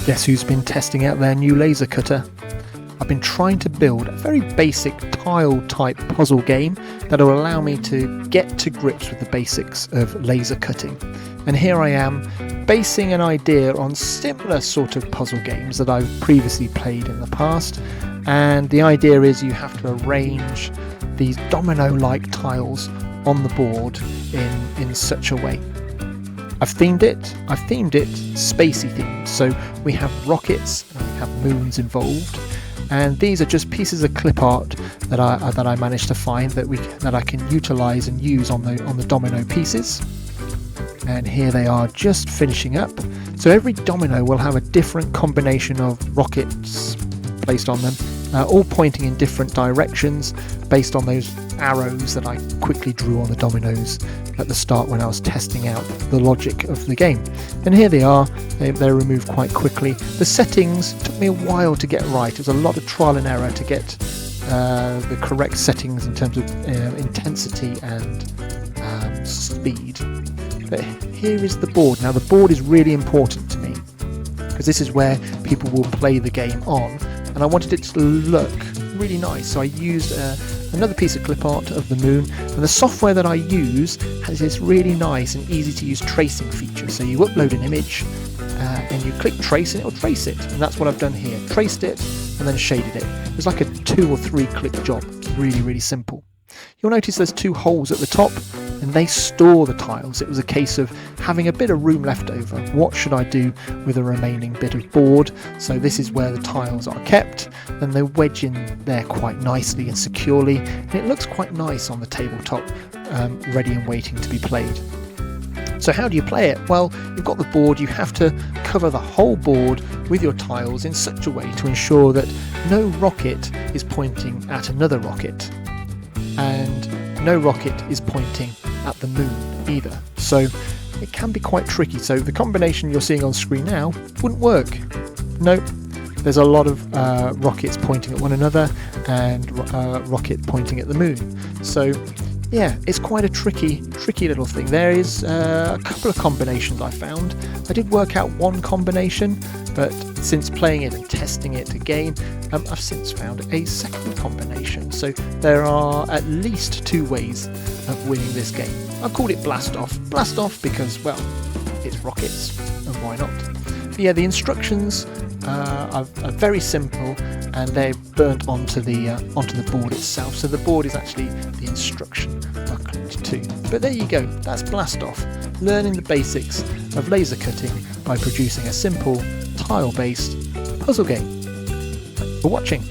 Guess who's been testing out their new laser cutter? I've been trying to build a very basic tile type puzzle game that will allow me to get to grips with the basics of laser cutting. And here I am basing an idea on similar sort of puzzle games that I've previously played in the past. And the idea is you have to arrange these domino-like tiles on the board in such a way. I've themed it spacey themed, so we have rockets and we have moons involved, and these are just pieces of clip art that I managed to find that I can utilize and use on the domino pieces. And here they are, just finishing up. So every domino will have a different combination of rockets placed on them, all pointing in different directions based on those arrows that I quickly drew on the dominoes at the start when I was testing out the logic of the game. And here they are, they're removed quite quickly. The settings took me a while to get right. It was a lot of trial and error to get the correct settings in terms of intensity and speed. But here is the board. Now the board is really important to me because this is where people will play the game on, and I wanted it to look really nice, so I used another piece of clip art of the moon, and the software that I use has this really nice and easy to use tracing feature. So you upload an image and you click trace and it'll trace it, and that's what I've done here. Traced it and then shaded it. It was like a 2 or 3 click job. It's really simple. You'll notice there's 2 holes at the top and they store the tiles. It was a case of having a bit of room left over. What should I do with the remaining bit of board? So this is where the tiles are kept, and they wedge in there quite nicely and securely, and it looks quite nice on the tabletop, ready and waiting to be played. So how do you play it? Well, you've got the board, you have to cover the whole board with your tiles in such a way to ensure that no rocket is pointing at another rocket, and no rocket is pointing at the moon either. So it can be quite tricky. So the combination you're seeing on screen now wouldn't work. Nope. There's a lot of rockets pointing at one another and rocket pointing at the moon. So yeah, it's quite a tricky little thing. There is a couple of combinations I found. I did work out one combination, but since playing it and testing it again, I've since found a second combination. So there are at least 2 ways of winning this game. I called it Blast Off. Blast Off because, well, it's rockets, and why not? But yeah, the instructions are very simple, and they're burnt onto the board itself. So the board is actually the instruction booklet too. But there you go, that's Blast Off, learning the basics of laser cutting by producing a simple tile-based puzzle game. Thanks for watching.